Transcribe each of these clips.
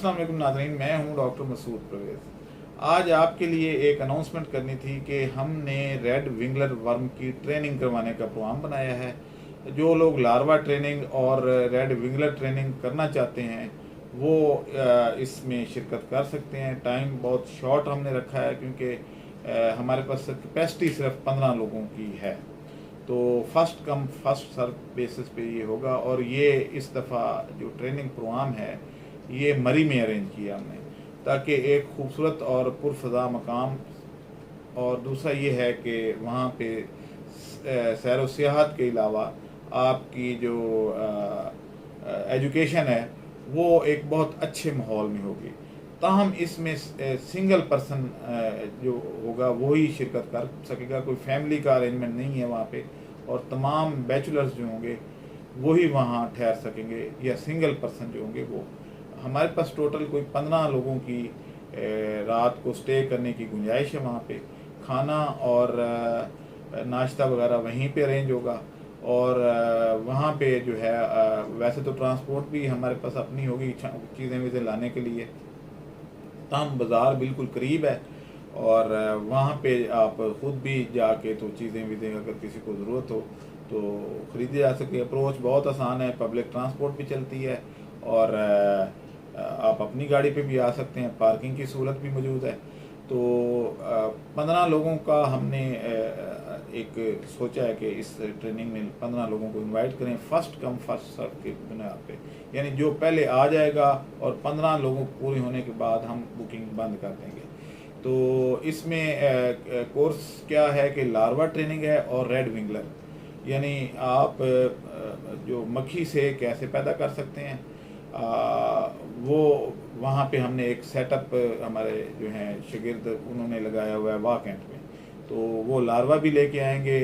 अस्सलाम वालेकुम नाज़रीन, मैं हूं डॉक्टर मसूद परवेज़। आज आपके लिए एक अनाउंसमेंट करनी थी कि हमने रेड विंगलर वर्म की ट्रेनिंग करवाने का प्रोग्राम बनाया है। जो लोग लार्वा ट्रेनिंग और रेड विंगलर ट्रेनिंग करना चाहते हैं वो इसमें शिरकत कर सकते हैं। टाइम बहुत शॉर्ट हमने रखा है क्योंकि हमारे पास कैपेसिटी सिर्फ 15 लोगों की है। तो first come first serve basis पे ये होगा। और ये इस दफ़ा जो ट्रेनिंग प्रोग्राम है ये मरी में अरेंज किया हमने, ताकि एक खूबसूरत और पुरफ़ज़ा मकाम, और दूसरा ये है कि वहाँ पे सैर व सियाहत के अलावा आपकी जो एजुकेशन है वो एक बहुत अच्छे माहौल में होगी। ताहम इसमें सिंगल पर्सन जो होगा वही शिरकत कर सकेगा, कोई फैमिली का अरेंजमेंट नहीं है वहाँ पे। और तमाम बैचलर्स जो होंगे वही वहाँ ठहर सकेंगे, या सिंगल पर्सन जो होंगे वो। हमारे पास टोटल कोई 15 लोगों की रात को स्टे करने की गुंजाइश है वहाँ पे। खाना और नाश्ता वगैरह वहीं पे अरेंज होगा। और वहाँ पे जो है वैसे तो ट्रांसपोर्ट भी हमारे पास अपनी होगी चीज़ें वीज़ें लाने के लिए। तमाम बाज़ार बिल्कुल करीब है और वहाँ पे आप ख़ुद भी जाके तो चीज़ें वीज़ें अगर किसी को ज़रूरत हो तो ख़रीदी जा सकती है। अप्रोच बहुत आसान है, पब्लिक ट्रांसपोर्ट भी चलती है और आप अपनी गाड़ी पे भी आ सकते हैं, पार्किंग की सहूलत भी मौजूद है। तो 15 लोगों का हमने एक सोचा है कि इस ट्रेनिंग में 15 लोगों को इनवाइट करें, फर्स्ट कम फर्स्ट सर्व के बुनियाद पे। यानी जो पहले आ जाएगा और 15 लोगों पूरे होने के बाद हम बुकिंग बंद कर देंगे। तो इसमें कोर्स क्या है कि लार्वा ट्रेनिंग है और रेड विंगलर, यानी आप जो मक्खी से कैसे पैदा कर सकते हैं वो वहाँ पे हमने एक सेटअप हमारे जो हैं शागिर्द उन्होंने लगाया हुआ है वाह कैंट में। तो वो लार्वा भी लेके आएंगे,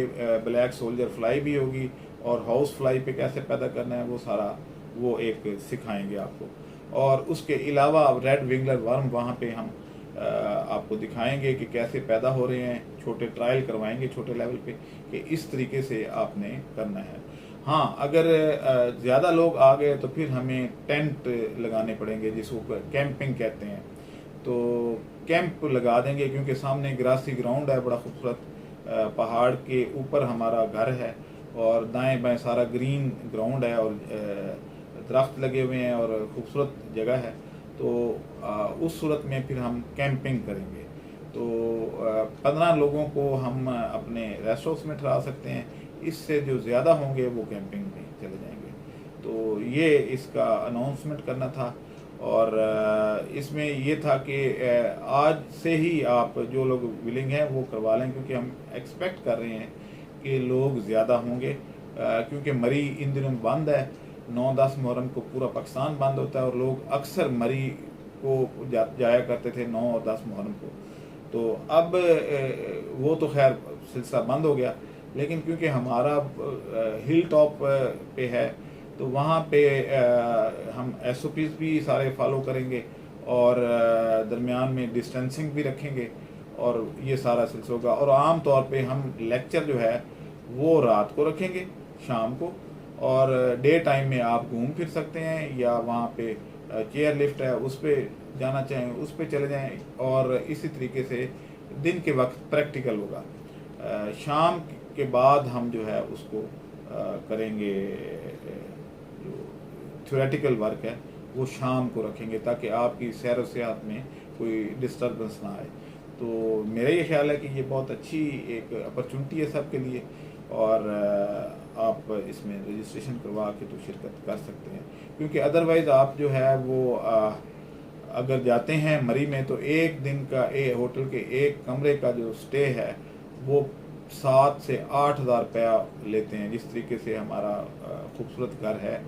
ब्लैक सोल्जर फ्लाई भी होगी, और हाउस फ्लाई पे कैसे पैदा करना है वो सारा वो एक सिखाएंगे आपको। और उसके अलावा रेड विंगलर वर्म वहाँ पे हम आपको दिखाएंगे कि कैसे पैदा हो रहे हैं, छोटे ट्रायल करवाएंगे छोटे लेवल पे कि इस तरीके से आपने करना है। हाँ, अगर ज़्यादा लोग आ गए तो फिर हमें टेंट लगाने पड़ेंगे जिसको कैंपिंग कहते हैं। तो कैंप लगा देंगे क्योंकि सामने ग्रासी ग्राउंड है, बड़ा खूबसूरत पहाड़ के ऊपर हमारा घर है और दाएं बाएं सारा ग्रीन ग्राउंड है और दरख्त लगे हुए हैं और खूबसूरत जगह है। तो उस सूरत में फिर हम कैंपिंग करेंगे। तो 15 लोगों को हम अपने रेस्ट हाउस में ठहरा सकते हैं, इससे जो ज़्यादा होंगे वो कैंपिंग में चले जाएंगे। तो ये इसका अनाउंसमेंट करना था। और इसमें ये था कि आज से ही आप जो लोग विलिंग हैं वो करवा लें, क्योंकि हम एक्सपेक्ट कर रहे हैं कि लोग ज़्यादा होंगे, क्योंकि मरी इन दिनों बंद है। 9-10 मुहर्रम को पूरा पाकिस्तान बंद होता है और लोग अक्सर मरी को जाया करते थे 9 और 10 मुहर्रम को। तो अब वो तो खैर सिलसिला बंद हो गया, लेकिन क्योंकि हमारा हिल टॉप पे है तो वहाँ पे हम SOPs भी सारे फॉलो करेंगे और दरमियान में डिस्टेंसिंग भी रखेंगे और ये सारा सिलसिला होगा। और आम तौर पे हम लेक्चर जो है वो रात को रखेंगे, शाम को, और डे टाइम में आप घूम फिर सकते हैं या वहाँ पे चेयर लिफ्ट है उस पर जाना चाहें उस पर चले जाएं। और इसी तरीके से दिन के वक्त प्रैक्टिकल होगा, शाम के बाद हम जो है उसको करेंगे। जो थ्योरेटिकल वर्क है वो शाम को रखेंगे ताकि आपकी सैर व सियाहत में कोई डिस्टर्बेंस ना आए। तो मेरा ये ख्याल है कि ये बहुत अच्छी एक अपॉर्चुनिटी है सबके लिए और आप इसमें रजिस्ट्रेशन करवा के तो शिरकत कर सकते हैं, क्योंकि अदरवाइज़ आप जो है वो अगर जाते हैं मरी में तो एक दिन का होटल के एक कमरे का जो स्टे है वो 7 से 8 हज़ार रुपया लेते हैं। जिस तरीके से हमारा खूबसूरत घर है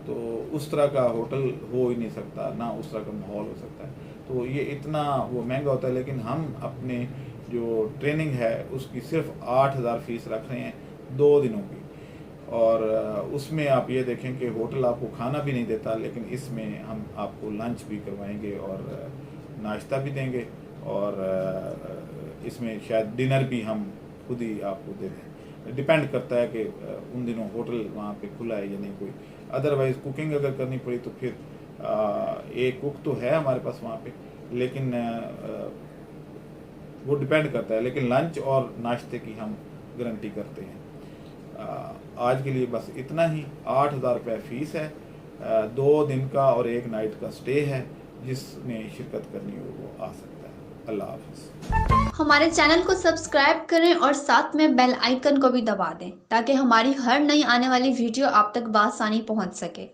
तो उस तरह का होटल हो ही नहीं सकता, ना उस तरह का माहौल हो सकता है। तो ये इतना वो महंगा होता है, लेकिन हम अपने जो ट्रेनिंग है उसकी सिर्फ 8 हज़ार फ़ीस रख रहे हैं 2 दिनों की। और उसमें आप ये देखें कि होटल आपको खाना भी नहीं देता, लेकिन इसमें हम आपको लंच भी करवाएंगे और नाश्ता भी देंगे और इसमें शायद डिनर भी हम खुद ही आपको दे दें। डिपेंड करता है कि उन दिनों होटल वहाँ पे खुला है या नहीं कोई। अदरवाइज़ कुकिंग अगर करनी पड़ी तो फिर एक कुक तो है हमारे पास वहाँ पे, लेकिन वो डिपेंड करता है, लेकिन लंच और नाश्ते की हम गारंटी करते हैं। आज के लिए बस इतना ही। 8,000 रुपये फ़ीस है, 2 दिन का और 1 नाइट का स्टे है। जिसने शिरकत करनी हो वो आ सकता है। अल्लाह हाफ़िज़। हमारे चैनल को सब्सक्राइब करें और साथ में बेल आइकन को भी दबा दें ताकि हमारी हर नई आने वाली वीडियो आप तक बआसानी पहुंच सके।